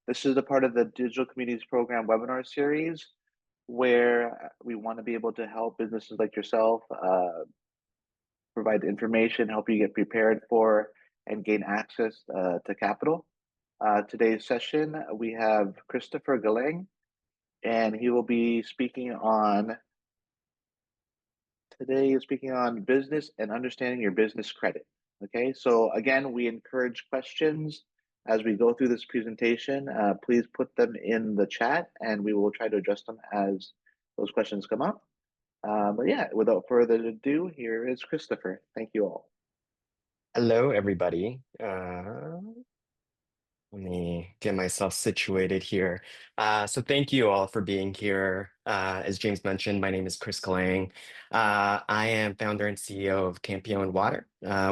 This is a part of the Digital Communities Program webinar series where we want to be able to help businesses like yourself provide information, help you get prepared for and gain access to capital. Today's session, we have Christopher Galang, and he will be speaking on today is speaking on business and understanding your business credit. Okay, so again, we encourage questions as we go through this presentation. Please put them in the chat and we will try to address them as those questions come up. But yeah, without further ado, here is Christopher. Thank you all. Hello, everybody. Let me get myself situated here. So thank you all for being here. As James mentioned, my name is Chris Kalang. I am founder and CEO of Campione Water.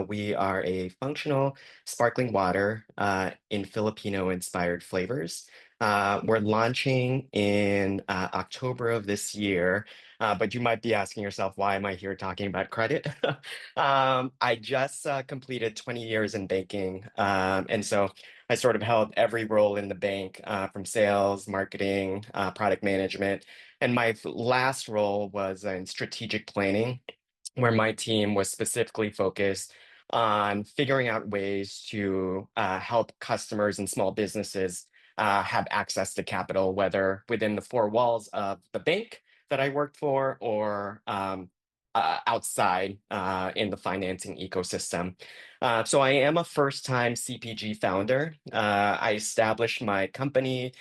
We are a functional sparkling water in Filipino-inspired flavors. We're launching in October of this year, but you might be asking yourself, why am I here talking about credit? I just completed 20 years in banking, and so I sort of held every role in the bank, from sales, marketing, product management. And my last role was in strategic planning, where my team was specifically focused on figuring out ways to help customers and small businesses have access to capital, whether within the four walls of the bank that I worked for or outside in the financing ecosystem. So I am a first-time CPG founder. I established my company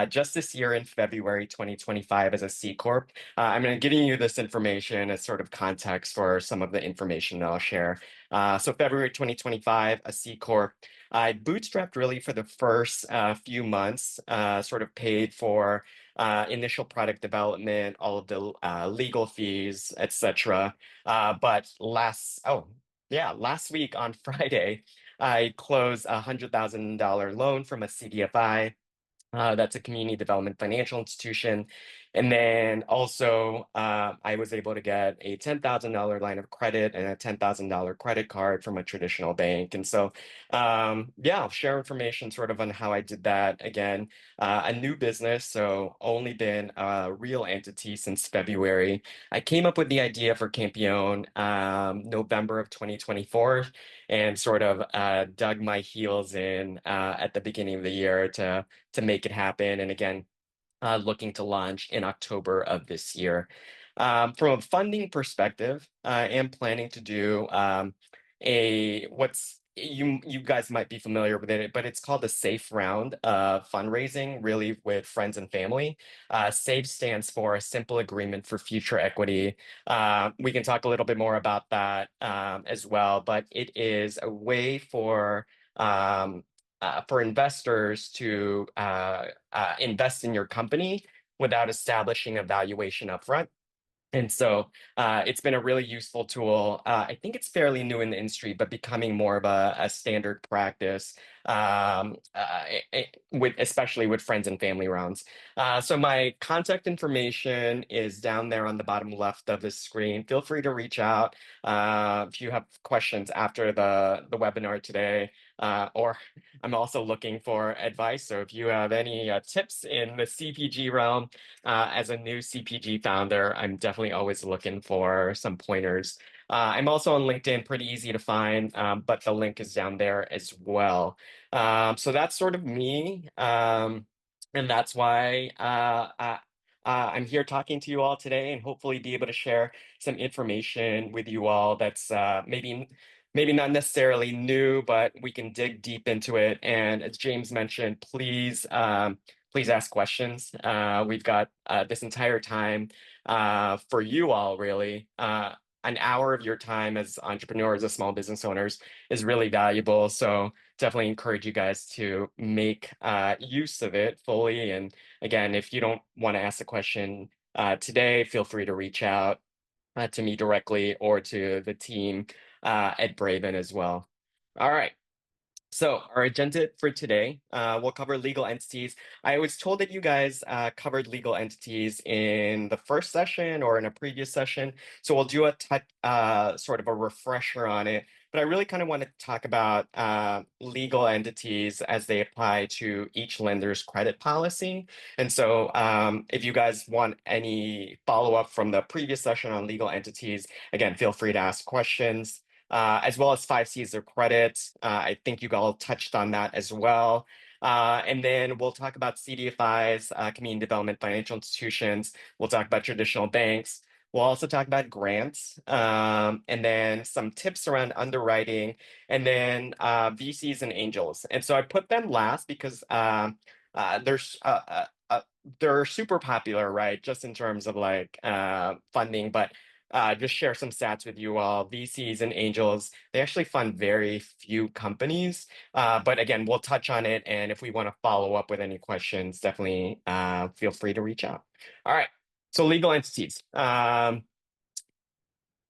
just this year in February 2025 as a C Corp. I'm going to giving you this information as sort of context for some of the information that I'll share. So February 2025, a C Corp. I bootstrapped really for the first few months, sort of paid for initial product development, all of the legal fees, etc. But last week on Friday, I closed $100,000 loan from a CDFI. That's a community development financial institution. And then also, I was able to get a $10,000 line of credit and a $10,000 credit card from a traditional bank. And so, yeah, I'll share information sort of on how I did that. Again, a new business, so only been a real entity since February. I came up with the idea for Campione November of 2024 and sort of dug my heels in at the beginning of the year to make it happen. And again, looking to launch in October of this year. From a funding perspective, I am planning to do a what's you guys might be familiar with it, but it's called the SAFE round of fundraising, really with friends and family. SAFE stands for a Simple Agreement for Future Equity. We can talk a little bit more about that as well, but it is a way for investors to invest in your company without establishing a valuation upfront. And so it's been a really useful tool. I think it's fairly new in the industry, but becoming more of a standard practice, with especially with friends and family rounds. So my contact information is down there on the bottom left of the screen. Feel free to reach out if you have questions after the webinar today. Or I'm also looking for advice. So if you have any tips in the CPG realm, as a new CPG founder, I'm definitely always looking for some pointers. I'm also on LinkedIn, pretty easy to find, but the link is down there as well. So that's sort of me. And that's why I'm here talking to you all today and hopefully be able to share some information with you all that's maybe not necessarily new, but we can dig deep into it. And as James mentioned, please ask questions. We've got this entire time for you all, really. An hour of your time as entrepreneurs, as small business owners, is really valuable. So definitely encourage you guys to make use of it fully. And again, if you don't want to ask a question today, feel free to reach out to me directly or to the team at Braven as well. All right. So our agenda for today, we'll cover legal entities. I was told that you guys covered legal entities in the first session or in a previous session. So we'll do a sort of a refresher on it but I really kind of want to talk about legal entities as they apply to each lender's credit policy. And so, if you guys want any follow-up from the previous session on legal entities, again, feel free to ask questions. As well as five C's of credit. I think you all touched on that as well. And then we'll talk about CDFIs, community development financial institutions. We'll talk about traditional banks. We'll also talk about grants, and then some tips around underwriting, and then VCs and angels. And so I put them last because there's they're super popular, right? Just in terms of like funding, but just share some stats with you all. VCs and angels, they actually fund very few companies. But again, we'll touch on it. And if we want to follow up with any questions, definitely feel free to reach out. All right. So legal entities. I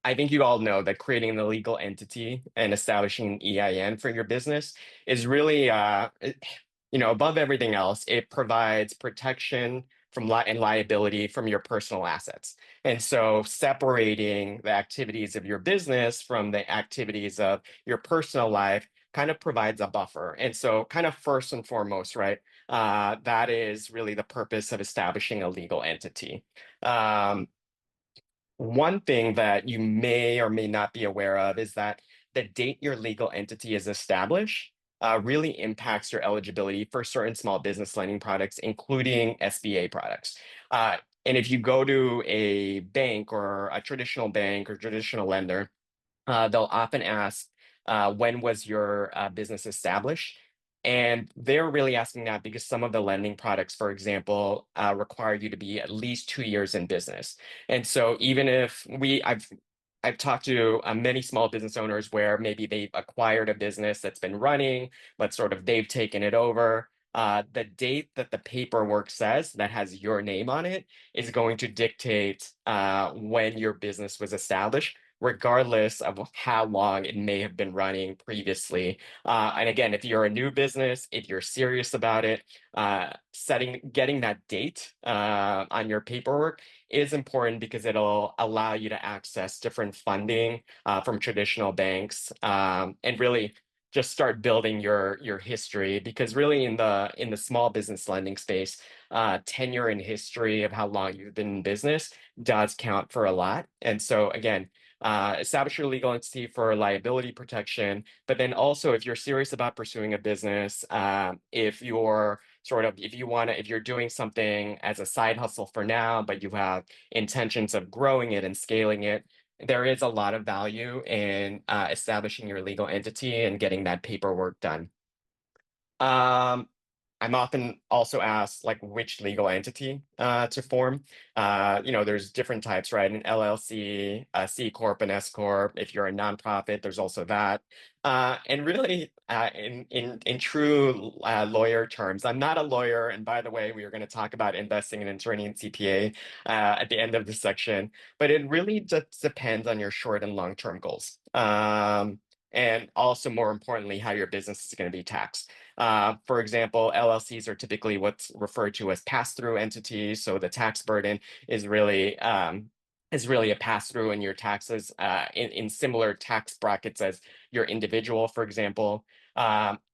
think you all know that creating the legal entity and establishing an EIN for your business is really, above everything else, it provides protection from and liability from your personal assets. And so separating the activities of your business from the activities of your personal life kind of provides a buffer. And so kind of first and foremost, right, that is really the purpose of establishing a legal entity. One thing that you may or may not be aware of is that the date your legal entity is established really impacts your eligibility for certain small business lending products, including SBA products. And if you go to a bank or a traditional bank or traditional lender, they'll often ask, when was your business established? And they're really asking that because some of the lending products, for example, require you to be at least 2 years in business. And so even if I've talked to many small business owners where maybe they've acquired a business that's been running, but sort of they've taken it over. The date that the paperwork says that has your name on it is going to dictate when your business was established, regardless of how long it may have been running previously. And again, if you're a new business, if you're serious about it, getting that date on your paperwork is important because it'll allow you to access different funding from traditional banks, and really just start building your history, because really in the small business lending space, tenure and history of how long you've been in business does count for a lot. And so again, establish your legal entity for liability protection, but then also if you're serious about pursuing a business, if you're doing something as a side hustle for now, but you have intentions of growing it and scaling it, there is a lot of value in establishing your legal entity and getting that paperwork done. Um, I'm often also asked like which legal entity to form. There's different types, right? An LLC, a C corp, an S corp. If you're a nonprofit, there's also that. And really, in true lawyer terms, I'm not a lawyer. And by the way, we are going to talk about investing in attorney and CPA at the end of the section. But it really just depends on your short and long term goals. And also, more importantly, how your business is going to be taxed. For example, LLCs are typically what's referred to as pass-through entities. So the tax burden is really a pass-through in your taxes in similar tax brackets as your individual, for example.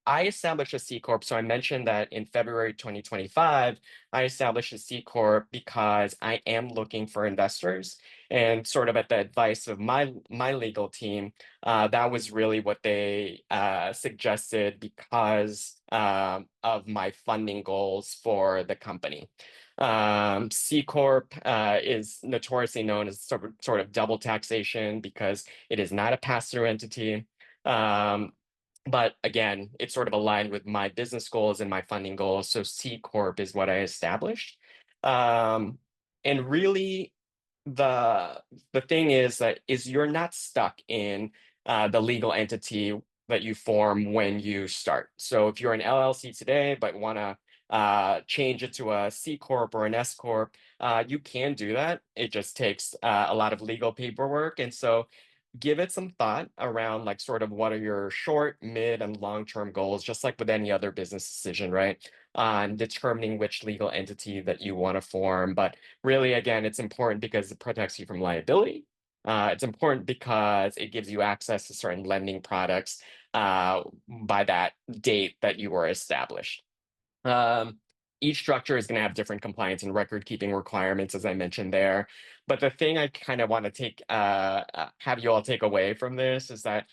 I established a C Corp. So I mentioned that in February 2025, I established a C Corp because I am looking for investors. And sort of at the advice of my legal team, that was really what they suggested because of my funding goals for the company. C Corp is notoriously known as sort of double taxation because it is not a pass-through entity. Um, but again, it's sort of aligned with my business goals and my funding goals. So C Corp is what I established. Um, and really, the the thing is that is you're not stuck in the legal entity that you form when you start. So if you're an LLC today but want to change it to a C corp or an S corp, you can do that. It just takes a lot of legal paperwork, and so give it some thought around like sort of what are your short, mid, and long-term goals, just like with any other business decision, right? On determining which legal entity that you want to form. But really, again, it's important because it protects you from liability. It's important because it gives you access to certain lending products by that date that you were established. Um, each structure is going to have different compliance and record keeping requirements, as I mentioned there. But the thing I kind of want to have you all take away from this is that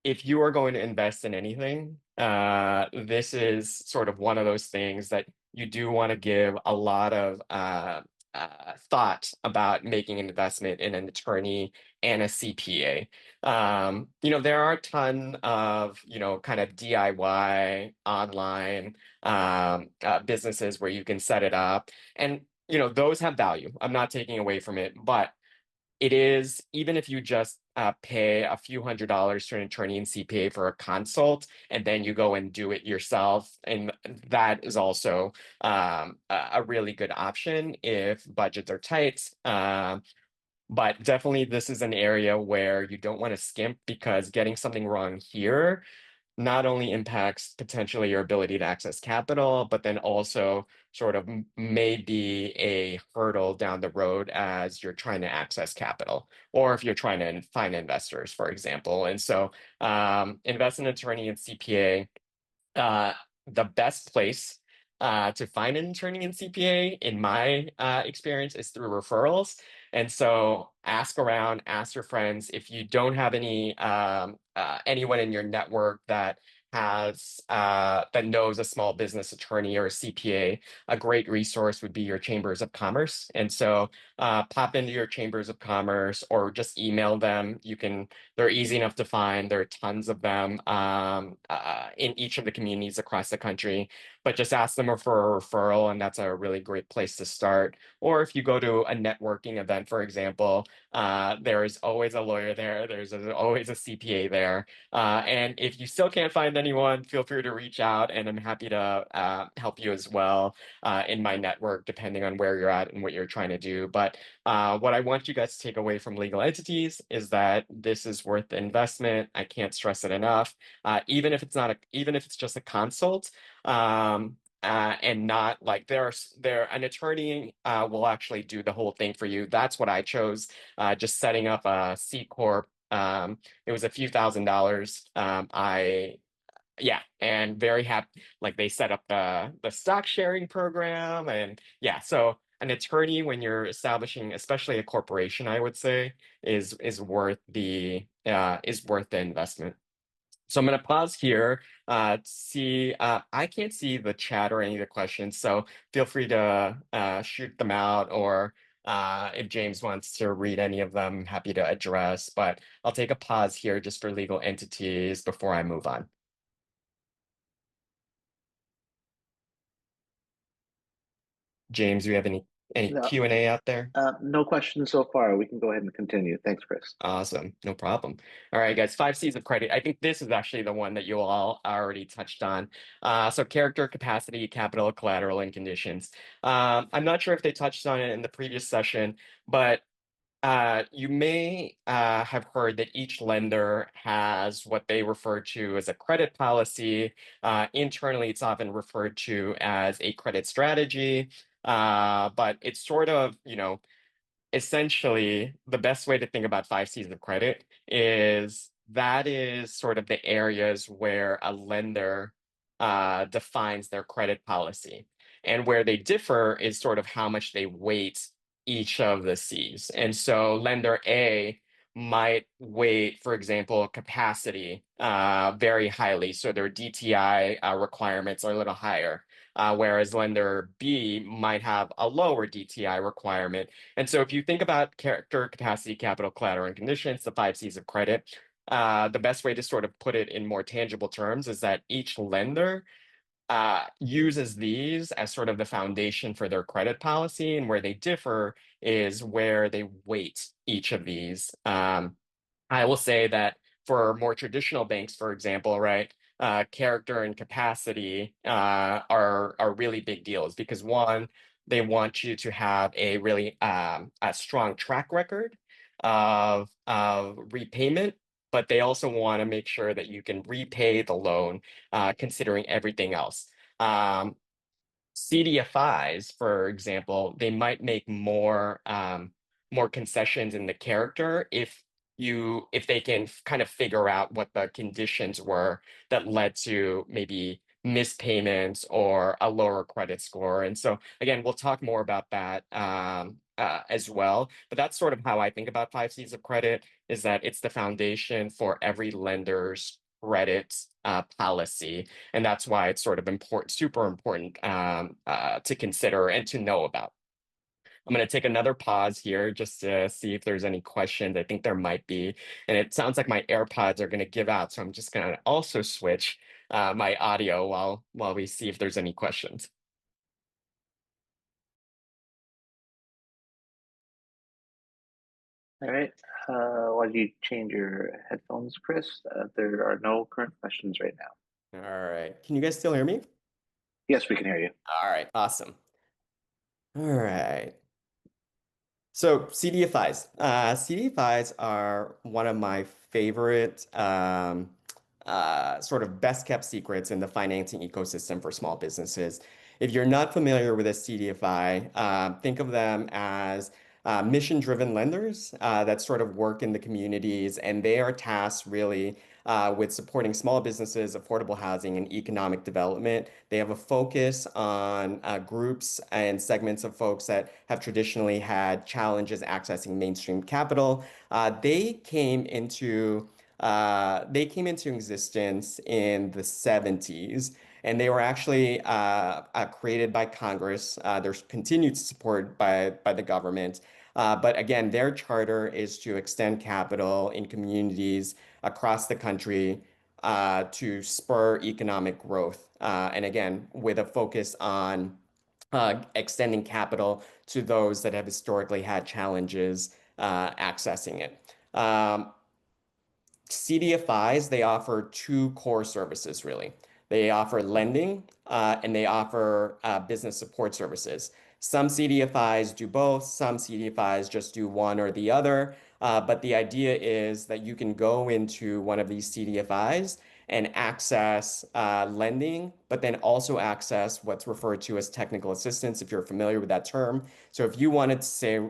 if you are going to invest in anything, this is sort of one of those things that you do want to give a lot of thought about making an investment in an attorney and a CPA. There are a ton of, kind of DIY online businesses where you can set it up. And, those have value. I'm not taking away from it, but it is, even if you just pay a few $100s to an attorney and CPA for a consult, and then you go and do it yourself, and that is also a really good option if budgets are tight. But definitely, this is an area where you don't want to skimp because getting something wrong here not only impacts potentially your ability to access capital, but then also sort of may be a hurdle down the road as you're trying to access capital, or if you're trying to find investors, for example. And so, investment attorney and CPA, uh, the best place to find an attorney and CPA, in my experience, is through referrals. And so ask around, ask your friends. If you don't have anyone in your network that knows a small business attorney or a CPA, a great resource would be your chambers of commerce. And so pop into your chambers of commerce or just email them. They're easy enough to find. There are tons of them in each of the communities across the country, but just ask them for a referral, and that's a really great place to start. Or if you go to a networking event, for example, there is always a lawyer there. Always a CPA there. And if you still can't find anyone, feel free to reach out, and I'm happy to help you as well in my network, depending on where you're at and what you're trying to do. But what I want you guys to take away from legal entities is that this is worth the investment. I can't stress it enough. Even if it's just a consult, and not like an attorney will actually do the whole thing for you. That's what I chose. Just setting up a C corp. It was a few $1,000s. Yeah, and very happy. Like they set up the stock sharing program, and yeah, so an attorney when you're establishing, especially a corporation, I would say, is worth the investment. So I'm going to pause here. See, I can't see the chat or any of the questions, so feel free to shoot them out, or if James wants to read any of them, I'm happy to address. But I'll take a pause here just for legal entities before I move on. James, do you have any No, Q&A out there? no questions so far. We can go ahead and continue. Thanks, Chris. Awesome. No problem. All right, guys, 5 C's of credit. I think this is actually the one that you all already touched on. So character, capacity, capital, collateral, and conditions. I'm not sure if they touched on it in the previous session, but you may have heard that each lender has what they refer to as a credit policy. Internally, it's often referred to as a credit strategy. But it's sort of, essentially, the best way to think about 5 C's of credit is that is sort of the areas where a lender defines their credit policy. And where they differ is sort of how much they weight each of the C's. And so lender A might weight, for example, capacity very highly. So their DTI requirements are a little higher. Whereas lender B might have a lower DTI requirement. And so if you think about character, capacity, capital, collateral, and conditions, the 5 C's of credit, the best way to sort of put it in more tangible terms is that each lender uses these as sort of the foundation for their credit policy, and where they differ is where they weight each of these. I will say that for more traditional banks, for example, right, character and capacity are really big deals because one, they want you to have a really a strong track record of repayment, but they also want to make sure that you can repay the loan, considering everything else. CDFIs, for example, they might make more more concessions in the character if they can kind of figure out what the conditions were that led to maybe missed payments or a lower credit score. And so again, we'll talk more about that as well. But that's sort of how I think about 5 Cs of credit, is that it's the foundation for every lender's credit policy. And that's why it's sort of important, super important to consider and to know about. I'm going to take another pause here just to see if there's any questions. I think there might be. And it sounds like my AirPods are going to give out. So I'm just going to also switch my audio while we see if there's any questions. All right. Why don't you change your headphones, Chris? There are no current questions right now. All right. Can you guys still hear me? Yes, we can hear you. All right. Awesome. All right. So CDFIs. CDFIs are one of my favorite sort of best kept secrets in the financing ecosystem for small businesses. If you're not familiar with a CDFI, think of them as mission-driven lenders that sort of work in the communities, and they are tasked really with supporting small businesses, affordable housing, and economic development. They have a focus on groups and segments of folks that have traditionally had challenges accessing mainstream capital. They came into existence in the 70s, and they were actually created by Congress. They're continued support by the government. But again, their charter is to extend capital in communities across the country to spur economic growth. And again, with a focus on extending capital to those that have historically had challenges accessing it. CDFIs, they offer two core services, really. They offer lending and they offer business support services. Some CDFIs do both, some CDFIs just do one or the other. But the idea is that you can go into one of these CDFIs and access lending, but then also access what's referred to as technical assistance, if you're familiar with that term. So if you wanted to say,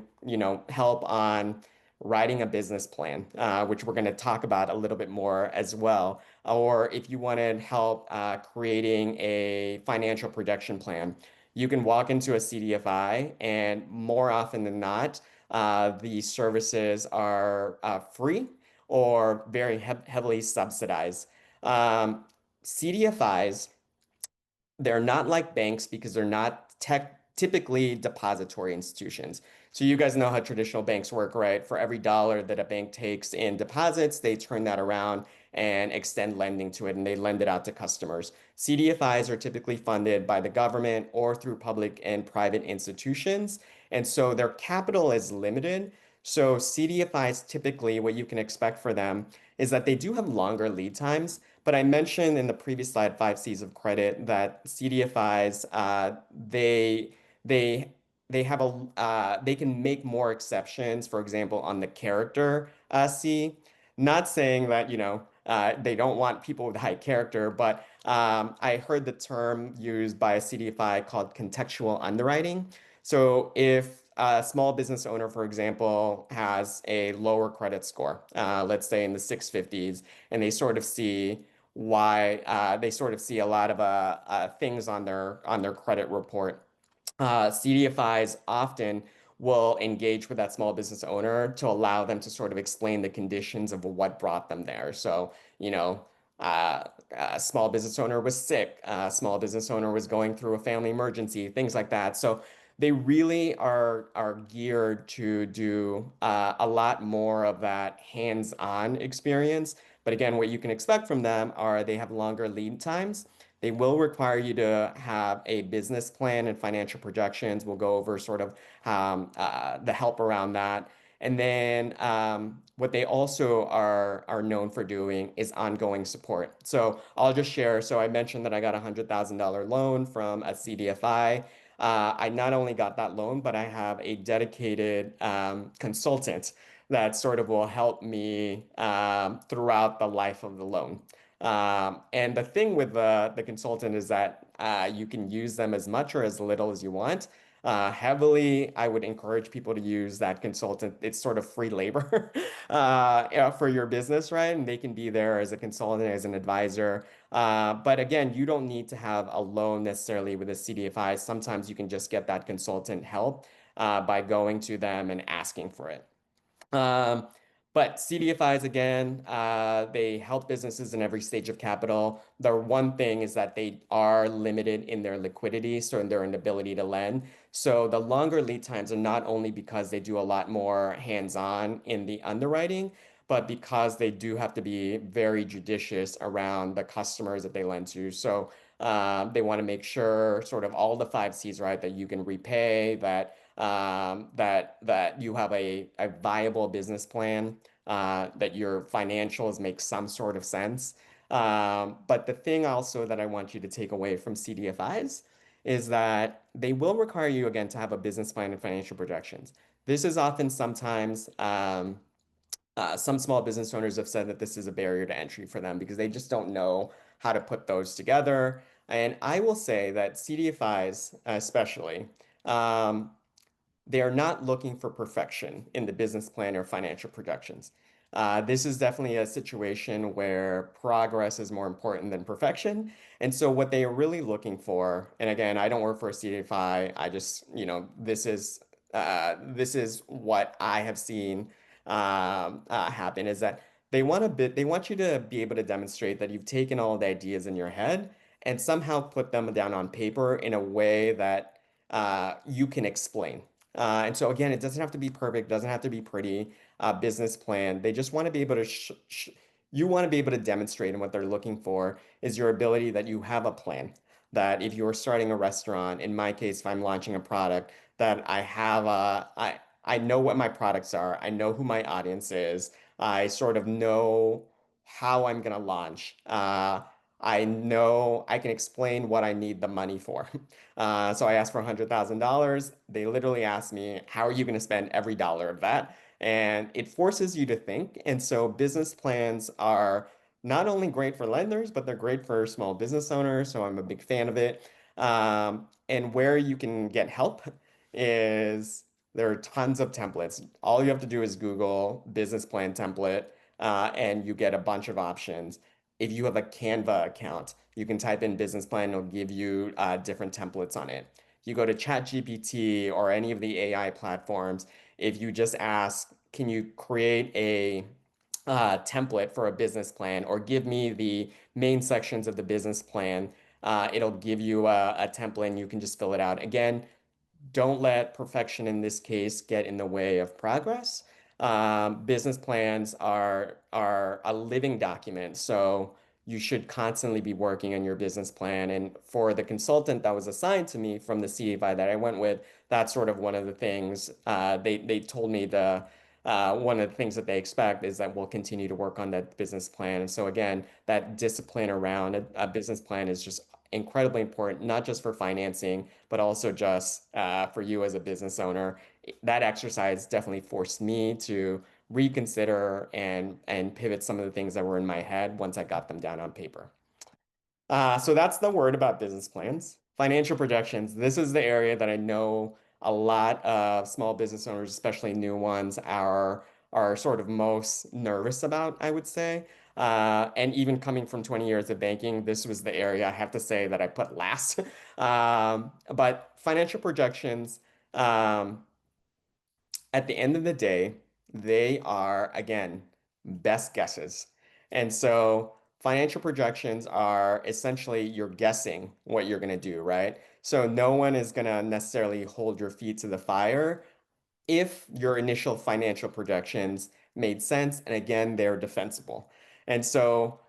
help on writing a business plan, which we're going to talk about a little bit more as well. Or if you wanted help creating a financial projection plan, you can walk into a CDFI, and more often than not, the services are free or very heavily subsidized. Um, CDFIs, they're not like banks because they're not typically depository institutions. So you guys know how traditional banks work, right? For every dollar that a bank takes in deposits, they turn that around and extend lending to it, and they lend it out to customers. CDFIs are typically funded by the government or through public and private institutions, and so their capital is limited. So CDFIs, typically what you can expect for them is that they do have longer lead times. But I mentioned in the previous slide, 5 Cs of credit, that CDFIs, they they have they can make more exceptions, for example, on the character C. Not saying that, they don't want people with high character, but I heard the term used by a CDFI called contextual underwriting. So if a small business owner, for example, has a lower credit score, let's say in the 650s, and they sort of see why they sort of see a lot of things on their credit report. CDFIs often will engage with that small business owner to allow them to sort of explain the conditions of what brought them there. So, a small business owner was sick, a small business owner was going through a family emergency, things like that. So they really are geared to do a lot more of that hands-on experience. But again, what you can expect from them are they have longer lead times. They will require you to have a business plan and financial projections. We'll go over sort of the help around that. And then what they also are known for doing is ongoing support. So I'll just share. So I mentioned that I got a $100,000 loan from a CDFI. I not only got that loan, but I have a dedicated consultant that sort of will help me throughout the life of the loan. And the thing with the consultant is that you can use them as much or as little as you want. Heavily, I would encourage people to use that consultant. It's sort of free labor for your business, right? And they can be there as a consultant, as an advisor. But again, you don't need to have a loan necessarily with a CDFI. Sometimes you can just get that consultant help by going to them and asking for it. Um, but CDFIs, again, they help businesses in every stage of capital. The one thing is that they are limited in their liquidity, so in their ability to lend. So the longer lead times are not only because they do a lot more hands-on in the underwriting, but because they do have to be very judicious around the customers that they lend to. So they want to make sure sort of all the five C's, right, that you can repay, that you have a viable business plan, that your financials make some sort of sense. But the thing also that I want you to take away from CDFIs is that they will require you again to have a business plan and financial projections. This is often sometimes some small business owners have said that this is a barrier to entry for them because they just don't know how to put those together. And I will say that CDFIs, especially, um, they are not looking for perfection in the business plan or financial projections. This is definitely a situation where progress is more important than perfection. And so what they are really looking for, and again, I don't work for a CDFI, I just, this is what I have seen happen is that they want you to be able to demonstrate that you've taken all the ideas in your head and somehow put them down on paper in a way that you can explain. And so again, it doesn't have to be perfect, doesn't have to be pretty business plan. They just want to be able to you want to be able to demonstrate, and what they're looking for is your ability that you have a plan. That if you're starting a restaurant, in my case, if I'm launching a product, that I know what my products are. I know who my audience is. I sort of know how I'm going to launch. I know I can explain what I need the money for. So I asked for $100,000. They literally asked me, how are you going to spend every dollar of that? And it forces you to think. And so business plans are not only great for lenders, but they're great for small business owners. So I'm a big fan of it. And where you can get help is there are tons of templates. All you have to do is Google business plan template, and you get a bunch of options. If you have a Canva account, you can type in business plan, it'll give you different templates on it. You go to ChatGPT or any of the AI platforms, if you just ask, can you create a template for a business plan or give me the main sections of the business plan, it'll give you a template and you can just fill it out. Again, don't let perfection in this case get in the way of progress. Business plans are a living document, so you should constantly be working on your business plan. And for the consultant that was assigned to me from the CFI that I went with, that's sort of one of the things they told me one of the things that they expect is that we'll continue to work on that business plan. And so again, that discipline around a business plan is just incredibly important, not just for financing, but also just for you as a business owner. That exercise definitely forced me to reconsider and pivot some of the things that were in my head once I got them down on paper. So that's the word about business plans. Financial projections. This is the area that I know a lot of small business owners, especially new ones, are sort of most nervous about, I would say. And even coming from 20 years of banking, this was the area I have to say that I put last. But financial projections, um, at the end of the day, they are, again, best guesses. And so financial projections are essentially you're guessing what you're going to do, right? So no one is going to necessarily hold your feet to the fire if your initial financial projections made sense. And again, they're defensible. And so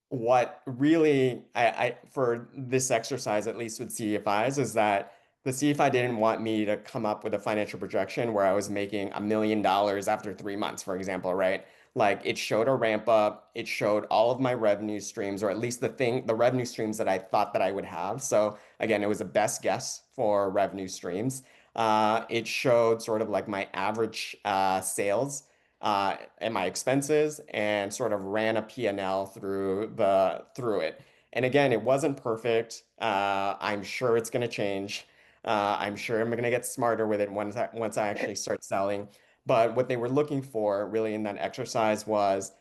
what really I for this exercise, at least with CFIs, is that the CFI didn't want me to come up with a financial projection where I was making $1 million after 3 months, for example, right? Like it showed a ramp up, it showed all of my revenue streams, or at least the revenue streams that I thought that I would have. So again, it was a best guess for revenue streams. It showed sort of like my average sales and my expenses and sort of ran a P&L through it. And again, it wasn't perfect. I'm sure it's going to change. I'm sure I'm going to get smarter with it once I actually start selling. But what they were looking for really in that exercise was,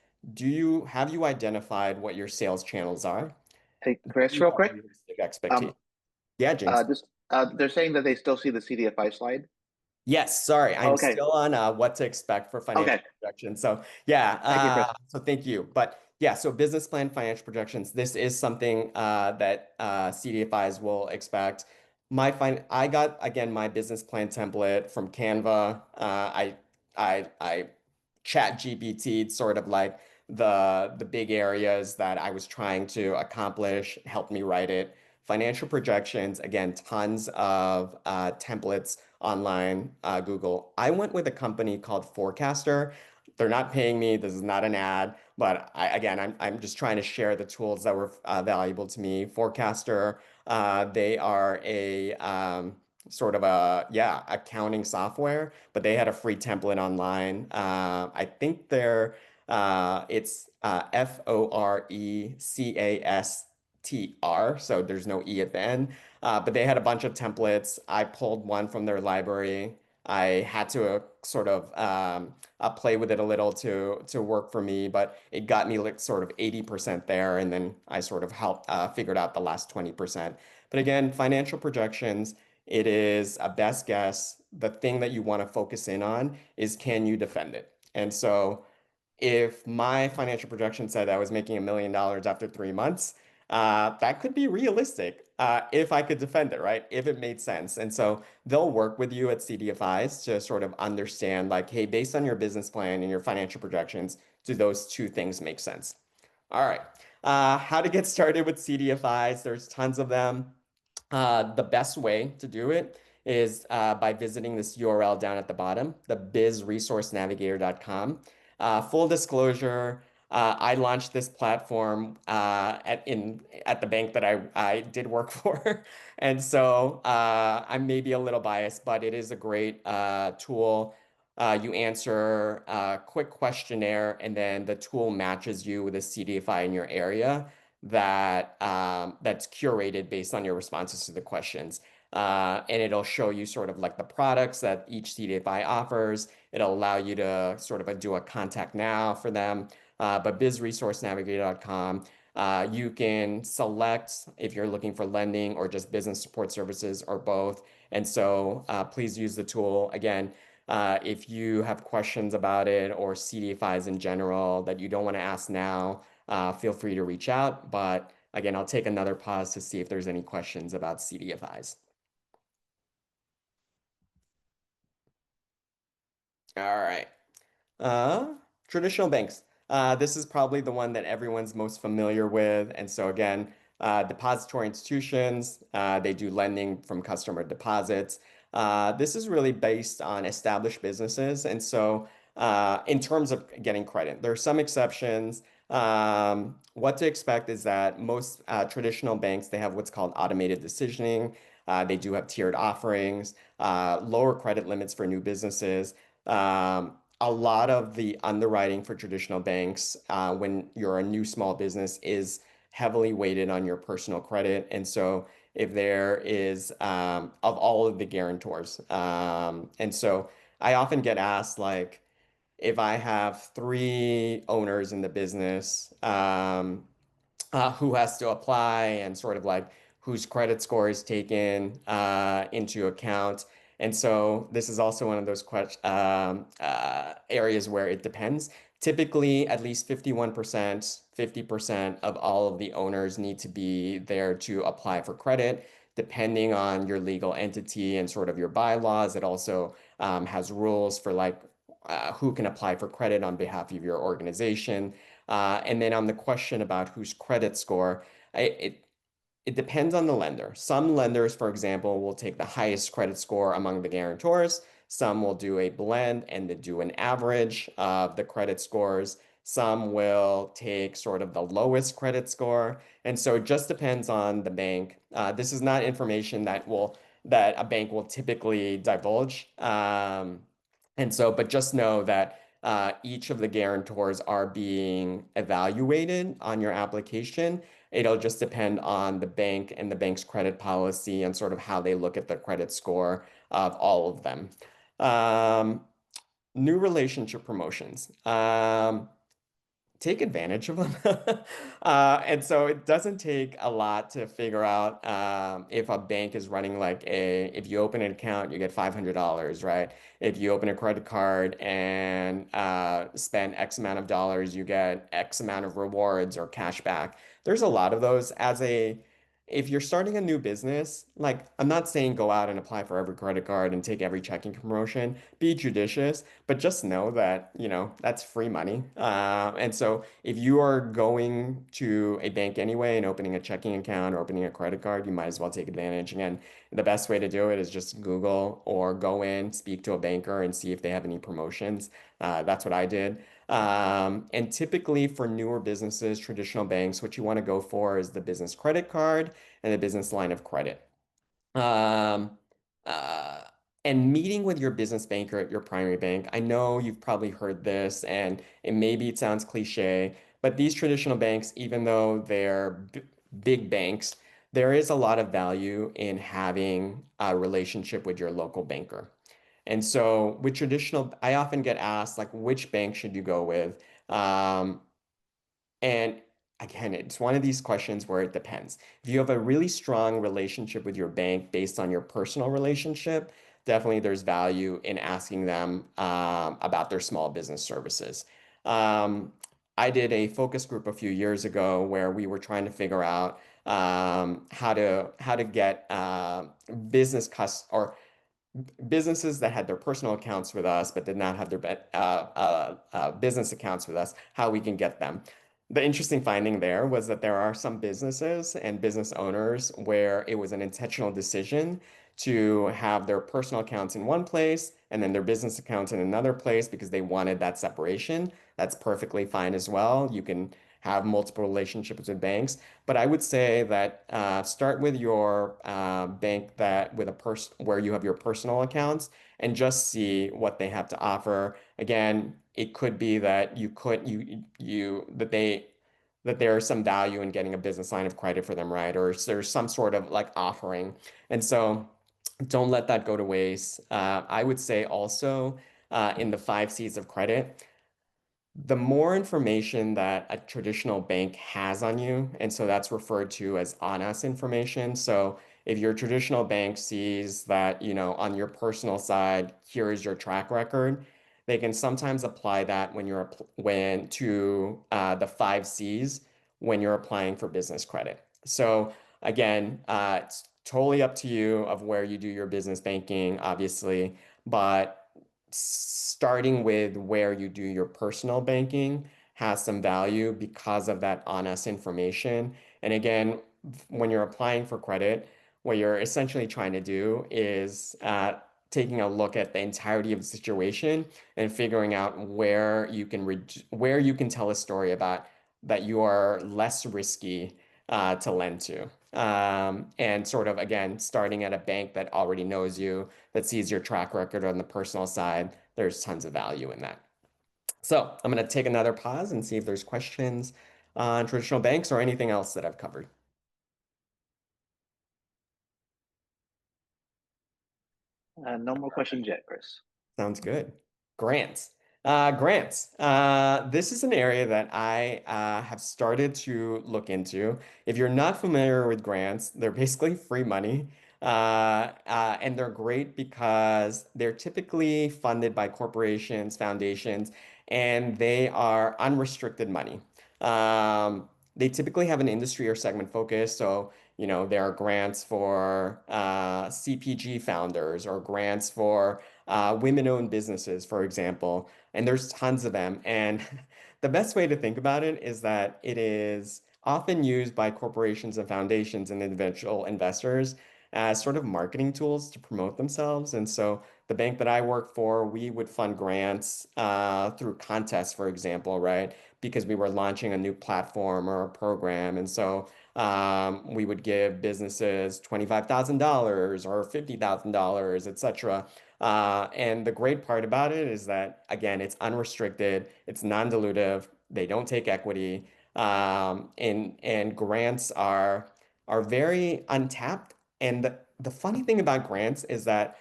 have you identified what your sales channels are? Hey, Do Chris, you real have quick. realistic Um, expectations? Yeah, James. just they're saying that they still see the CDFI slide. Yes, sorry, I'm Okay, still on what to expect for financial okay. projections. So yeah, Thank you, Chris. so thank you. But yeah, so business plan financial projections. This is something that CDFIs will expect. I got again my business plan template from Canva. I chat GPT'd sort of like the big areas that I was trying to accomplish, helped me write it. Financial projections, again, tons of templates online, Google. I went with a company called Forecaster. They're not paying me. This is not an ad, but I'm just trying to share the tools that were valuable to me. Forecaster, they are a sort of a accounting software, but they had a free template online. I think it's Forecastr, so there's no E at the end. But they had a bunch of templates. I pulled one from their library. I had to sort of play with it a little to work for me, but it got me like sort of 80% there, and then I sort of helped figured out the last 20%. But again, financial projections, it is a best guess. The thing that you want to focus in on is can you defend it? And so if my financial projection said I was making $1 million after 3 months, that could be realistic if I could defend it, right? If it made sense. And so they'll work with you at CDFIs to sort of understand, like, hey, based on your business plan and your financial projections, do those two things make sense? All right. How to get started with CDFIs? There's tons of them. The best way to do it is by visiting this URL down at the bottom, the bizresourcenavigator.com. Full disclosure, I launched this platform at the bank that I did work for. And so I may be a little biased, but it is a great tool. You answer a quick questionnaire, and then the tool matches you with a CDFI in your area that's curated based on your responses to the questions. And it'll show you sort of like the products that each CDFI offers. It'll allow you to sort of do a contact now for them. But bizresourcenavigator.com, you can select if you're looking for lending or just business support services or both. And so please use the tool. Again, if you have questions about it or CDFIs in general that you don't want to ask now, feel free to reach out. But again, I'll take another pause to see if there's any questions about CDFIs. All right. Traditional banks. This is probably the one that everyone's most familiar with. And so again, depository institutions, they do lending from customer deposits. This is really based on established businesses. And so in terms of getting credit, there are some exceptions. What to expect is that most traditional banks, they have what's called automated decisioning. They do have tiered offerings, lower credit limits for new businesses. A lot of the underwriting for traditional banks, when you're a new small business, is heavily weighted on your personal credit. And so if there is of all of the guarantors. And so I often get asked, like, if I have three owners in the business, who has to apply and sort of like whose credit score is taken into account. And so this is also one of those areas where it depends. Typically, at least 51%, 50% of all of the owners need to be there to apply for credit. Depending on your legal entity and sort of your bylaws, it also has rules for like who can apply for credit on behalf of your organization. And then on the question about whose credit score, it depends on the lender. Some lenders, for example, will take the highest credit score among the guarantors. Some will do a blend and they do an average of the credit scores. Some will take sort of the lowest credit score. And so it just depends on the bank. This is not information that a bank will typically divulge. But just know that each of the guarantors are being evaluated on your application. It'll just depend on the bank and the bank's credit policy and sort of how they look at the credit score of all of them. Um, New relationship promotions. Take advantage of them. And so it doesn't take a lot to figure out if a bank is running if you open an account, you get $500, right? If you open a credit card and spend X amount of dollars, you get X amount of rewards or cash back. There's a lot of those if you're starting a new business, like I'm not saying go out and apply for every credit card and take every checking promotion, be judicious, but just know that, that's free money. And so if you are going to a bank anyway and opening a checking account or opening a credit card, you might as well take advantage. Again, the best way to do it is just Google or go in, speak to a banker and see if they have any promotions. That's what I did. And typically for newer businesses, traditional banks, what you want to go for is the business credit card and the business line of credit. Um, uh, and meeting with your business banker at your primary bank. I know you've probably heard this, and maybe it sounds cliche, but these traditional banks, even though they're big banks, there is a lot of value in having a relationship with your local banker. And so with traditional, I often get asked, like, which bank should you go with? Um, and again, it's one of these questions where it depends. If you have a really strong relationship with your bank based on your personal relationship, definitely there's value in asking them about their small business services. Um, I did a focus group a few years ago where we were trying to figure out how to get business cus or businesses that had their personal accounts with us but did not have their business accounts with us, how we can get them. The interesting finding there was that there are some businesses and business owners where it was an intentional decision to have their personal accounts in one place and then their business accounts in another place because they wanted that separation. That's perfectly fine as well. You can have multiple relationships with banks. But I would say that start with your bank that with a person where you have your personal accounts and just see what they have to offer. Again, it could be that you could you that there's some value in getting a business line of credit for them, right? Or there's some sort of like offering. And so don't let that go to waste. I would say also in the 5 C's of credit the more information that a traditional bank has on you, and so that's referred to as on us information. So if your traditional bank sees that, on your personal side, here is your track record, they can sometimes apply that when to the 5 C's when you're applying for business credit. So again, it's totally up to you of where you do your business banking, obviously, but starting with where you do your personal banking has some value because of that on us information. And again, when you're applying for credit, what you're essentially trying to do is taking a look at the entirety of the situation and figuring out where you can tell a story about that you are less risky to lend to. And sort of, again, starting at a bank that already knows you, that sees your track record on the personal side, there's tons of value in that. So I'm going to take another pause and see if there's questions on traditional banks or anything else that I've covered. No more questions yet, Chris. Sounds good. Grants. Grants. This is an area that I have started to look into. If you're not familiar with grants, they're basically free money. And they're great because they're typically funded by corporations, foundations, and they are unrestricted money. They typically have an industry or segment focus. So, there are grants for CPG founders or grants for women-owned businesses, for example, and there's tons of them. And the best way to think about it is that it is often used by corporations and foundations and individual investors as sort of marketing tools to promote themselves. And so the bank that I work for, we would fund grants through contests, for example, right? Because we were launching a new platform or a program. And so we would give businesses $25,000 or $50,000, et cetera. And the great part about it is that, again, it's unrestricted, it's non-dilutive, they don't take equity. And grants are very untapped. And the funny thing about grants is that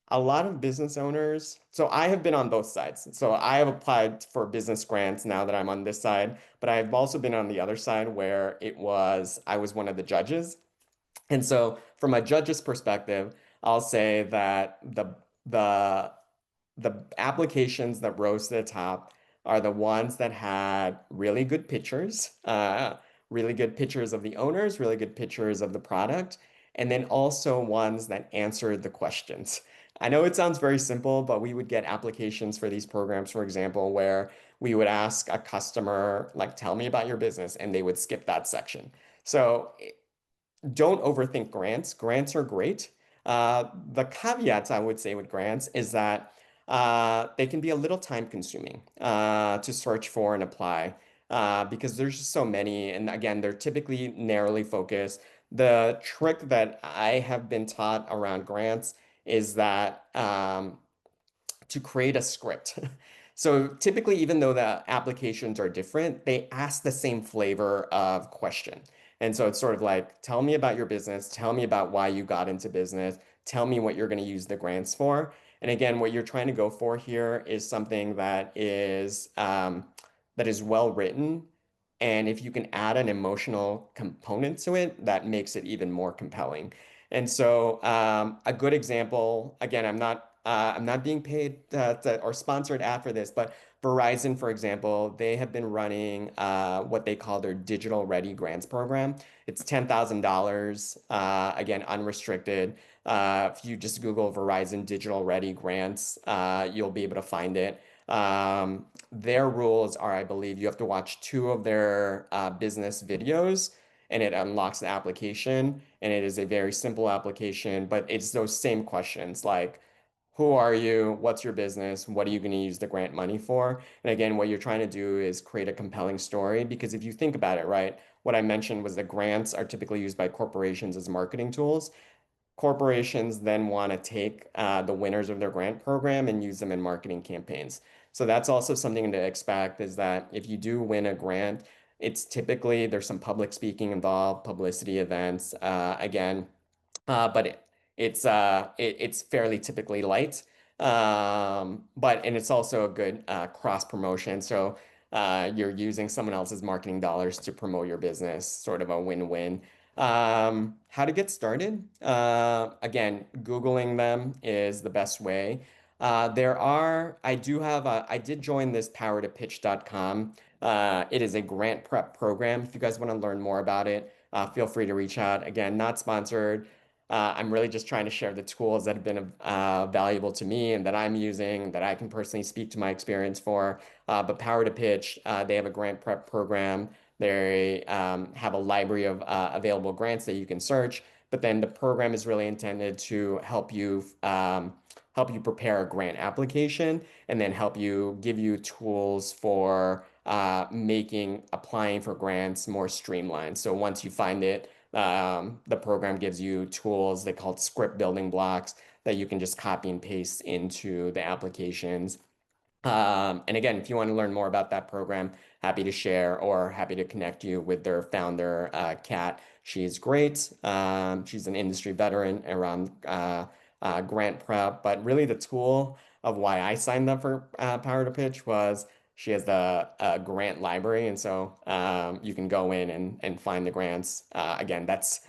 a lot of business owners, so I have been on both sides. So I have applied for business grants now that I'm on this side, but I've also been on the other side where I was one of the judges. And so from a judge's perspective, I'll say that the the applications that rose to the top are the ones that had really good pictures of the owners, really good pictures of the product, and then also ones that answered the questions. I know it sounds very simple, but we would get applications for these programs, for example, where we would ask a customer, like, tell me about your business, and they would skip that section. So don't overthink grants. Grants are great. The caveats I would say with grants is that they can be a little time consuming to search for and apply because there's just so many. And again, they're typically narrowly focused. The trick that I have been taught around grants is that to create a script. So typically, even though the applications are different, they ask the same flavor of question. And so it's sort of like, tell me about your business, tell me about why you got into business, tell me what you're going to use the grants for. And again, what you're trying to go for here is something that is well written. And if you can add an emotional component to it, that makes it even more compelling. And so, a good example, again, I'm not being paid or sponsored after this, but Verizon, for example, they have been running what they call their Digital Ready Grants program. It's $10,000, again, unrestricted. If you just Google Verizon Digital Ready Grants, you'll be able to find it. Their rules are, I believe, you have to watch two of their business videos and it unlocks the application. And it is a very simple application, but it's those same questions like, who are you? What's your business? What are you going to use the grant money for? And again, what you're trying to do is create a compelling story because if you think about it, right, what I mentioned was that grants are typically used by corporations as marketing tools. Corporations then want to take the winners of their grant program and use them in marketing campaigns. So that's also something to expect is that if you do win a grant, it's typically there's some public speaking involved, publicity events. Again, but it's fairly typically light. But and it's also a good cross promotion. So you're using someone else's marketing dollars to promote your business, sort of a win-win. How to get started? Again, Googling them is the best way. I did join this powertopitch.com. It is a grant prep program. If you guys want to learn more about it, feel free to reach out. Again, not sponsored. I'm really just trying to share the tools that have been valuable to me and that I'm using, that I can personally speak to my experience for. But Power to Pitch, they have a grant prep program. They have a library of available grants that you can search. But then the program is really intended to help you prepare a grant application and then help you give you tools for making applying for grants more streamlined. So once you find it, the program gives you tools they call script building blocks that you can just copy and paste into the applications. And again, if you want to learn more about that program, happy to share or happy to connect you with their founder, Kat. She's great. She's an industry veteran around grant prep, but really the tool of why I signed up for Power to Pitch was she has the grant library, and so you can go in and find the grants. Again, that's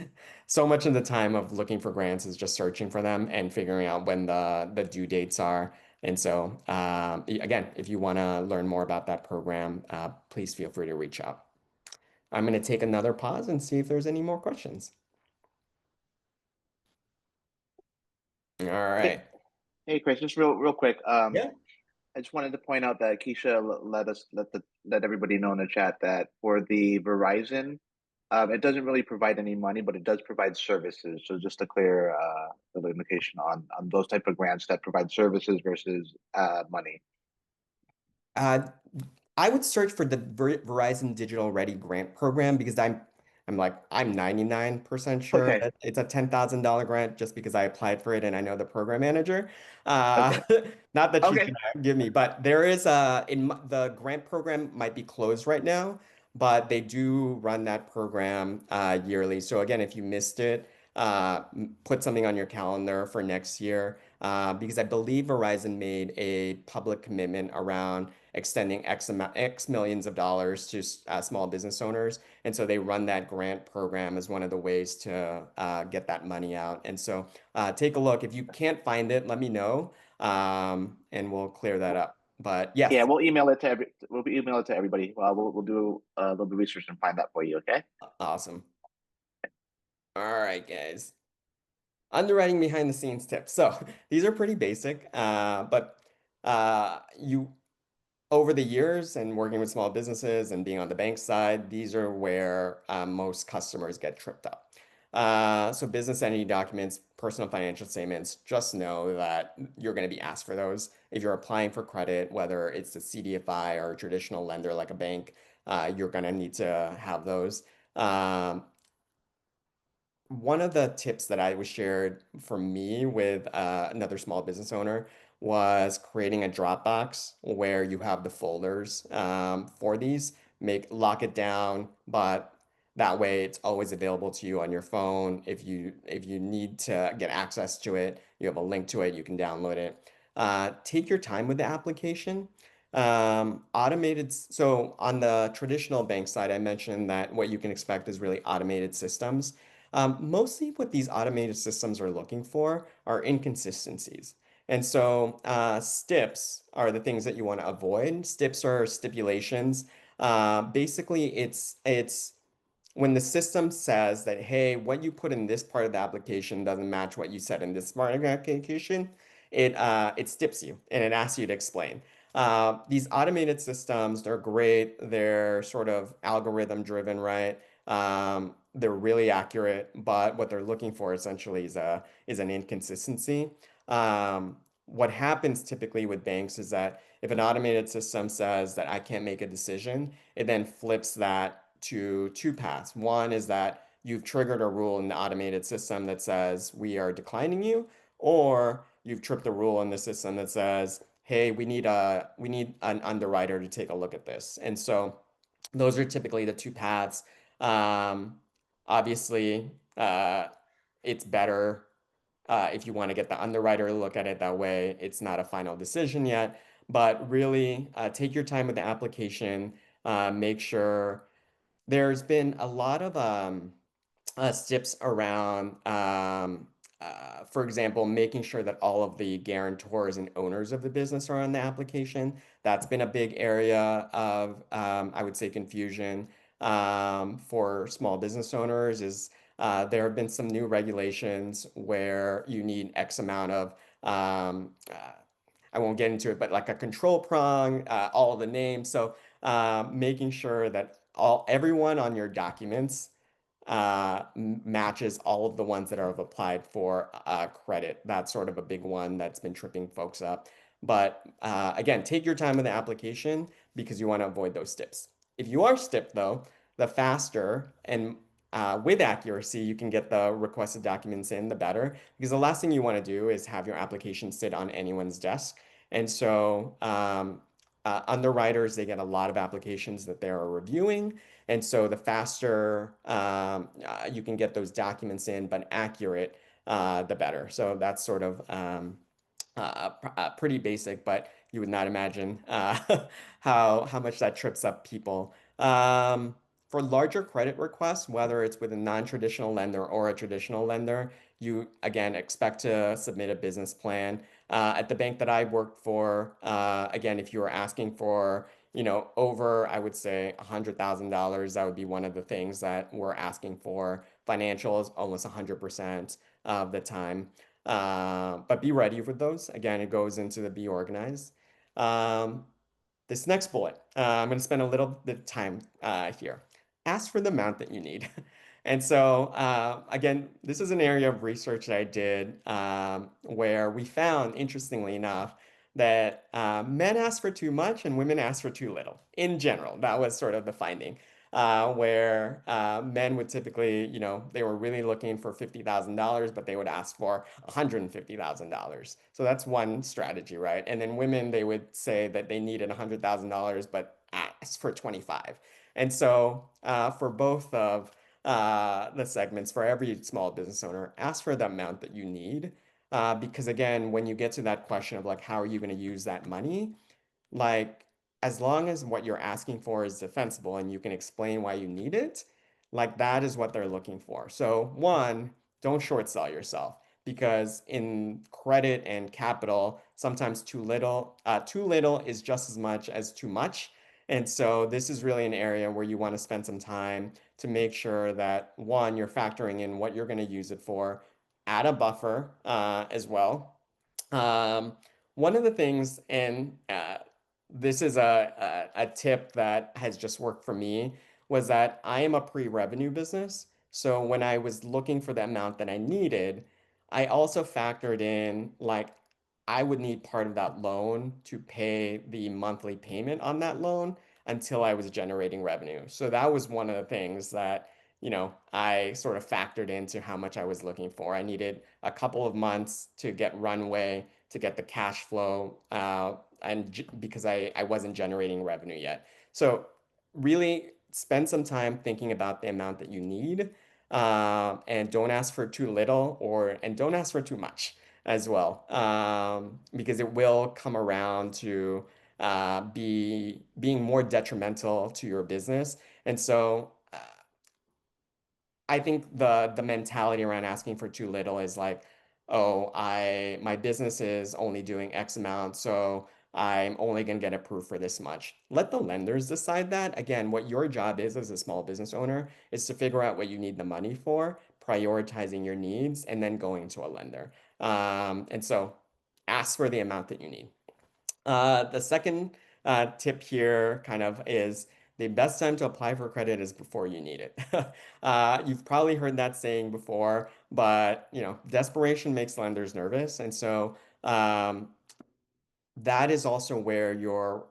so much of the time of looking for grants is just searching for them and figuring out when the due dates are. And so, again, if you want to learn more about that program, please feel free to reach out. I'm going to take another pause and see if there's any more questions. All Hey, right. hey, Chris, just real quick. Yeah. I just wanted to point out that Keisha let everybody know in the chat that for the Verizon, it doesn't really provide any money, but it does provide services. So just to clear the limitation on those type of grants that provide services versus money. Uh, I would search for the Verizon Digital Ready Grant Program because I'm 99% sure Okay, that it's a $10,000 grant just because I applied for it and I know the program manager. okay, Not that she's okay, gonna give me, but there is the grant program might be closed right now, but they do run that program yearly. So again, if you missed it, put something on your calendar for next year because I believe Verizon made a public commitment around extending X millions of dollars to small business owners. And so they run that grant program as one of the ways to get that money out. And so take a look. If you can't find it, let me know and we'll clear that up. But Yeah, yes, we'll email it to everybody. We'll do a little bit of research and find that for you. Okay. awesome. All right, guys. Underwriting behind the scenes tips. So these are pretty basic, but you over the years and working with small businesses and being on the bank side, these are where most customers get tripped up. So business entity documents, personal financial statements, just know that you're going to be asked for those. If you're applying for credit, whether it's a CDFI or a traditional lender like a bank, you're going to need to have those. Um, One of the tips that I was shared for me with another small business owner was creating a Dropbox where you have the folders for these. Lock it down, but that way it's always available to you on your phone. If you need to get access to it, you have a link to it, you can download it. Take your time with the application. So on the traditional bank side, I mentioned that what you can expect is really automated systems. Mostly what these automated systems are looking for are inconsistencies. And so STIPs are the things that you want to avoid. STIPs are stipulations. Basically, it's when the system says that, hey, what you put in this part of the application doesn't match what you said in this part of the application, it stips you and it asks you to explain. These automated systems, they're great. They're sort of algorithm driven, right? They're really accurate, but what they're looking for essentially is an inconsistency. What happens typically with banks is that if an automated system says that I can't make a decision, it then flips that to two paths. One is that you've triggered a rule in the automated system that says we are declining you, or you've tripped a rule in the system that says, hey, we need an underwriter to take a look at this. And so those are typically the two paths. Um, Obviously, it's better if you want to get the underwriter to look at it that way. It's not a final decision yet, but really take your time with the application. Make sure there's been a lot of tips around, for example, making sure that all of the guarantors and owners of the business are on the application. That's been a big area of, I would say, confusion for small business owners. There have been some new regulations where you need X amount of I won't get into it, but like a control prong, all of the names. So making sure that everyone on your documents matches all of the ones that have applied for credit. That's sort of a big one that's been tripping folks up. But again, take your time with the application because you want to avoid those stips. If you are stipped though, the faster and with accuracy you can get the requested documents in, the better. Because the last thing you want to do is have your application sit on anyone's desk. And so underwriters, they get a lot of applications that they're reviewing. And so the faster you can get those documents in, but accurate, the better. So that's sort of pretty basic, but you would not imagine how much that trips up people. For larger credit requests, whether it's with a non-traditional lender or a traditional lender, you again expect to submit a business plan. At the bank that I worked for, again, if you were asking for over, I would say $100,000, that would be one of the things that we're asking for. Financials, almost 100% of the time. But be ready for those. Again, it goes into the be organized. Um, this next bullet, I'm going to spend a little bit of time here. Ask for the amount that you need. And so, again, this is an area of research that I did where we found, interestingly enough, that men ask for too much and women ask for too little. In general, that was sort of the finding, where men would typically, they were really looking for $50,000, but they would ask for $150,000. So that's one strategy, right? And then women, they would say that they needed $100,000, but ask for 25. And so for both of the segments, for every small business owner, ask for the amount that you need. Because again, when you get to that question of like, how are you going to use that money? Like, as long as what you're asking for is defensible and you can explain why you need it, like that is what they're looking for. So, one, don't short sell yourself because in credit and capital, sometimes too little is just as much as too much. And so, this is really an area where you want to spend some time to make sure that one, you're factoring in what you're going to use it for, add a buffer as well. Um, One of the things, and this is a tip that has just worked for me, was that I am a pre-revenue business. So when I was looking for the amount that I needed, I also factored in like I would need part of that loan to pay the monthly payment on that loan until I was generating revenue. So that was one of the things that, I sort of factored into how much I was looking for. I needed a couple of months to get runway to get the cash flow because I wasn't generating revenue yet. So really spend some time thinking about the amount that you need and don't ask for too little and don't ask for too much as well because it will come around to being more detrimental to your business. And so I think the mentality around asking for too little is like, oh, my business is only doing X amount, so I'm only going to get approved for this much. Let the lenders decide that. Again, what your job is as a small business owner is to figure out what you need the money for, prioritizing your needs, and then going to a lender. And so ask for the amount that you need. The second tip here kind of is the best time to apply for credit is before you need it. You've probably heard that saying before, but desperation makes lenders nervous, and so that is also where your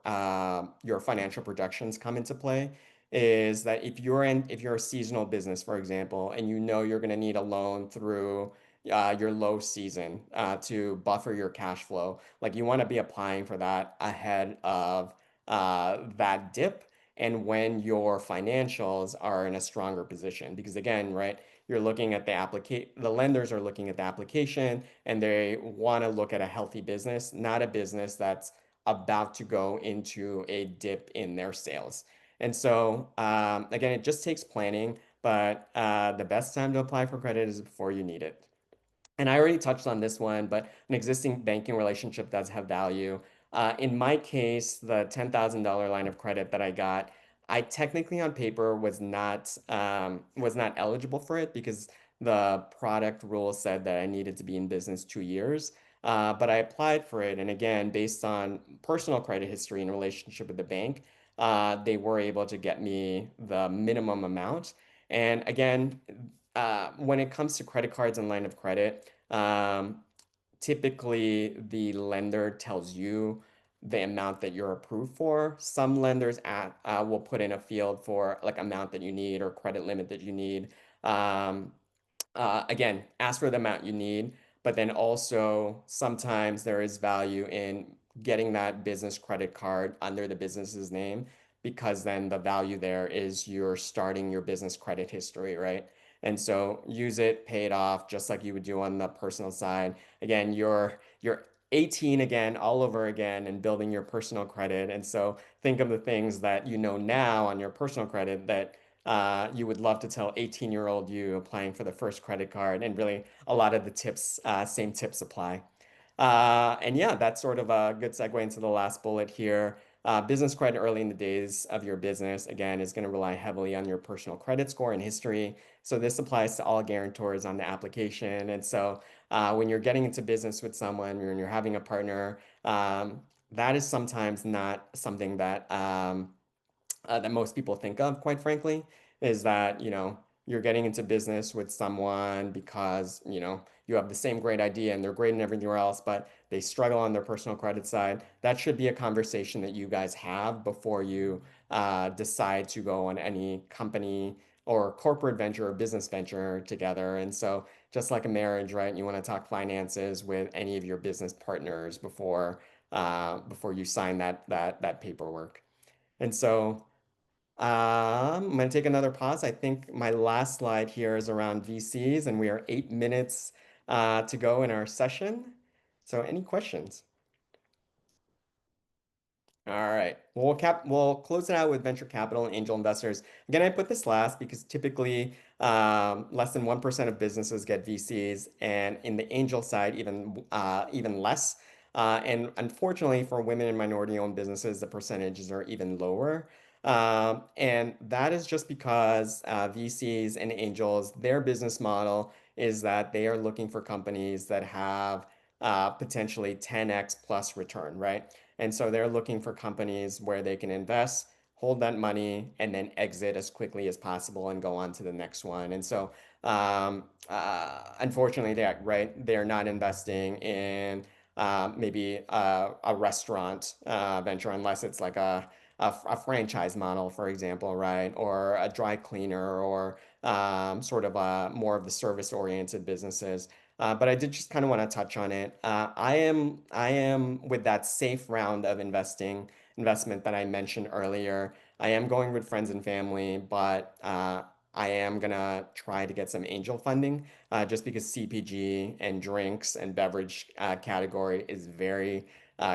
financial projections come into play. Is that if you're a seasonal business, for example, and you know you're going to need a loan through your low season to buffer your cash flow, like you want to be applying for that ahead of that dip and when your financials are in a stronger position. Because again, right, you're looking at the lenders are looking at the application and they want to look at a healthy business, not a business that's about to go into a dip in their sales. And so, again, it just takes planning, but the best time to apply for credit is before you need it. And I already touched on this one, but an existing banking relationship does have value. In my case, the $10,000 line of credit that I got, I technically on paper was not eligible for it because the product rule said that I needed to be in business 2 years. But I applied for it, and again, based on personal credit history and relationship with the bank, they were able to get me the minimum amount. And again, when it comes to credit cards and line of credit, typically the lender tells you the amount that you're approved for. Some lenders will put in a field for like amount that you need or credit limit that you need. Um, Again, ask for the amount you need, but then also sometimes there is value in getting that business credit card under the business's name because then the value there is you're starting your business credit history, right? And so use it, pay it off, just like you would do on the personal side. Again, you're 18 again, all over again, and building your personal credit. And so think of the things that you know now on your personal credit that you would love to tell 18-year-old you applying for the first credit card. And really, a lot of the same tips apply. And yeah, that's sort of a good segue into the last bullet here. Business credit early in the days of your business, again, is going to rely heavily on your personal credit score and history. So this applies to all guarantors on the application. And so when you're getting into business with someone, when you're having a partner, that is sometimes not something that most people think of, quite frankly, is that, you're getting into business with someone because, you have the same great idea and they're great in everything else, but they struggle on their personal credit side. That should be a conversation that you guys have before you decide to go on any company or corporate venture or business venture together. And so, just like a marriage, right? You want to talk finances with any of your business partners before you sign that paperwork. And so, I'm going to take another pause. I think my last slide here is around VCs, and we are 8 minutes to go in our session. So, any questions? All right. Well, we'll close it out with venture capital and angel investors. Again, I put this last because typically less than 1% of businesses get VCs, and in the angel side, even less. And unfortunately, for women and minority-owned businesses, the percentages are even lower. And that is just because VCs and angels, their business model is that they are looking for companies that have potentially 10x plus return, right? And so they're looking for companies where they can invest, hold that money, and then exit as quickly as possible and go on to the next one. And so, unfortunately, they're not investing in maybe a restaurant venture unless it's like a franchise model, for example, right? Or a dry cleaner or sort of more of the service-oriented businesses. But I did just kind of want to touch on it. I am with that safe round of investment that I mentioned earlier. I am going with friends and family, but I am gonna try to get some angel funding, just because CPG and drinks and beverage category is very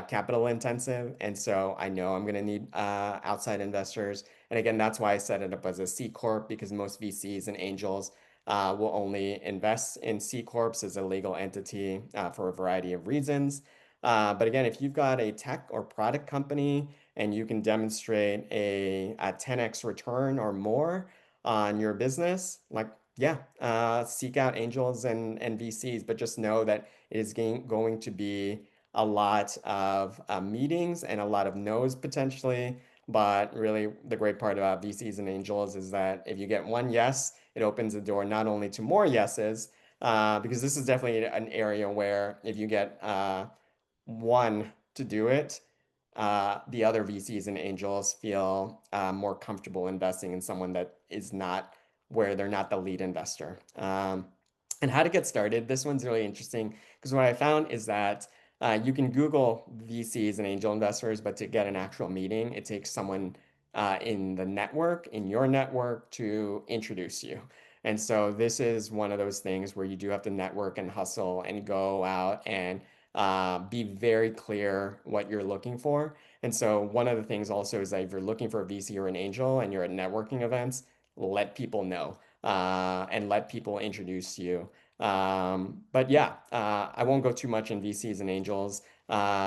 capital intensive, and so I know I'm gonna need outside investors. And again, that's why I set it up as a C corp because most VCs and angels will only invest in C Corps as a legal entity for a variety of reasons. But again, if you've got a tech or product company and you can demonstrate a 10x return or more on your business, like, yeah, seek out angels and VCs, but just know that it is going to be a lot of meetings and a lot of no's potentially. But really, the great part about VCs and angels is that if you get one yes, it opens the door not only to more yeses, because this is definitely an area where if you get one to do it, the other VCs and angels feel more comfortable investing in someone that is not where they're not the lead investor. And how to get started. This one's really interesting because what I found is that you can Google VCs and angel investors, but to get an actual meeting, it takes someone in your network, to introduce you. And so this is one of those things where you do have to network and hustle and go out and be very clear what you're looking for. And so one of the things also is that if you're looking for a VC or an angel and you're at networking events, let people know and let people introduce you. But yeah, I won't go too much in VCs and angels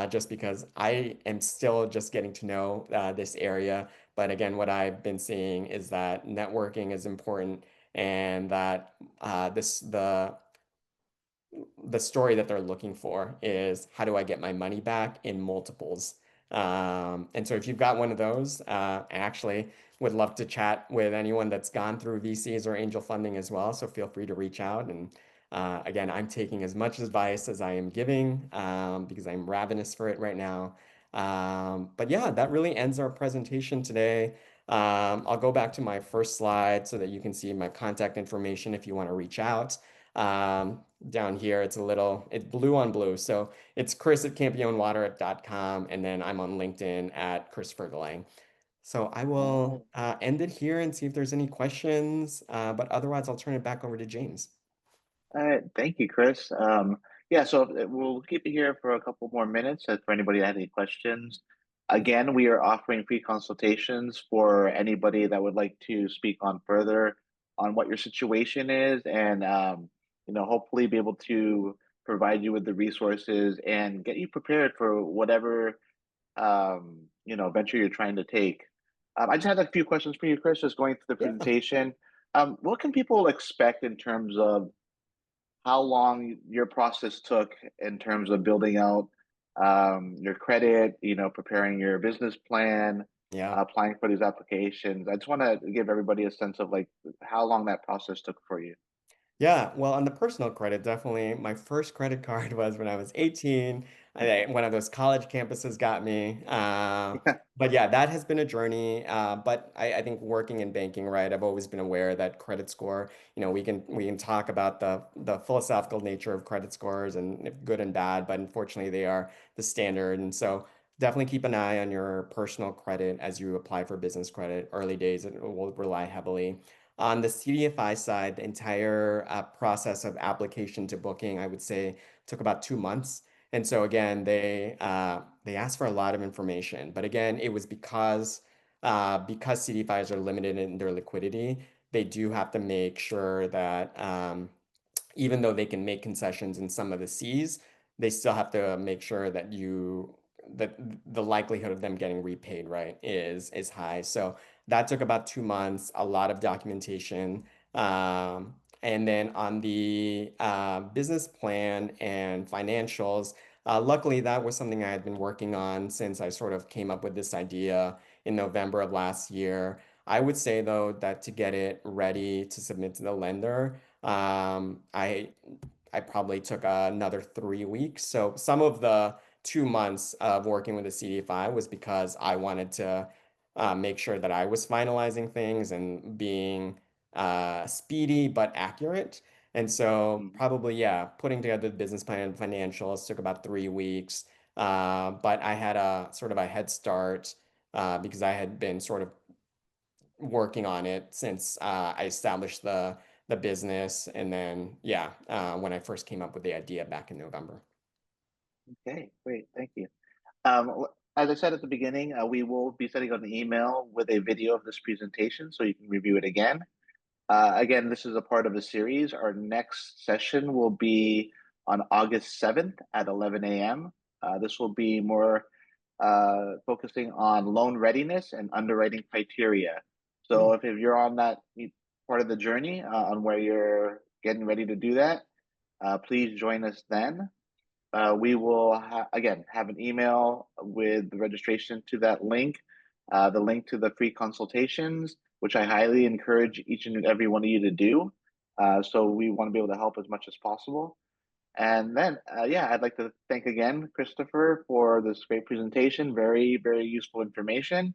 just because I am still just getting to know this area. But again, what I've been seeing is that networking is important and that the story that they're looking for is how do I get my money back in multiples? And so if you've got one of those, I actually would love to chat with anyone that's gone through VCs or angel funding as well. So feel free to reach out. And again, I'm taking as much advice as I am giving because I'm ravenous for it right now. But yeah, that really ends our presentation today. I'll go back to my first slide so that you can see my contact information if you want to reach out. Down here, it's blue on blue. So it's Chris at campionwater.com. And then I'm on LinkedIn at Christopher Galang. So I will Oh, end it here and see if there's any questions. But otherwise, I'll turn it back over to James. all right. Thank you, Chris. Yeah, so we'll keep it here for a couple more minutes for anybody that has any questions. Again, we are offering free consultations for anybody that would like to speak on further on what your situation is, and hopefully be able to provide you with the resources and get you prepared for whatever venture you're trying to take. I just had a few questions for you, Chris, just going through the Yeah. presentation. What can people expect in terms of how long your process took in terms of building out your credit, preparing your business plan, Yeah. applying for these applications? I just want to give everybody a sense of like how long that process took for you. Yeah, well, on the personal credit, definitely. My first credit card was when I was 18. One of those college campuses got me. But yeah, that has been a journey. But I think working in banking, right, I've always been aware that credit score, we can talk about the philosophical nature of credit scores and if good and bad, but unfortunately they are the standard. And so definitely keep an eye on your personal credit as you apply for business credit. Early days, it will rely heavily. On the CDFI side, the entire process of application to booking, I would say, took about 2 months. And so again, they asked for a lot of information. But again, it was because CDFIs are limited in their liquidity, they do have to make sure that even though they can make concessions in some of the Cs, they still have to make sure that the likelihood of them getting repaid, right, is high. So that took about 2 months, a lot of documentation. And then on the business plan and financials, luckily that was something I had been working on since I sort of came up with this idea in November of last year. I would say though that to get it ready to submit to the lender, I probably took another 3 weeks. So some of the 2 months of working with the CDFI was because I wanted to make sure that I was finalizing things and being speedy but accurate. And so Mhm. probably, yeah, putting together the business plan and financials took about 3 weeks. But I had a sort of a head start because I had been sort of working on it since I established the business, and then yeah, when I first came up with the idea back in November. Okay, great, thank you. As I said at the beginning, we will be sending out an email with a video of this presentation so you can review it again. Again, this is a part of a series. Our next session will be on August 7th at 11 a.m. This will be more focusing on loan readiness and underwriting criteria. Hmm. So if you're on that part of the journey on where you're getting ready to do that, please join us then. We will again have an email with the registration to that link, the link to the free consultations, which I highly encourage each and every one of you to do. So we want to be able to help as much as possible. And then, yeah, I'd like to thank again Christopher for this great presentation. Very, very useful information.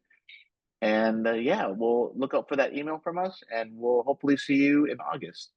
And yeah, we'll look out for that email from us, and we'll hopefully see you in August.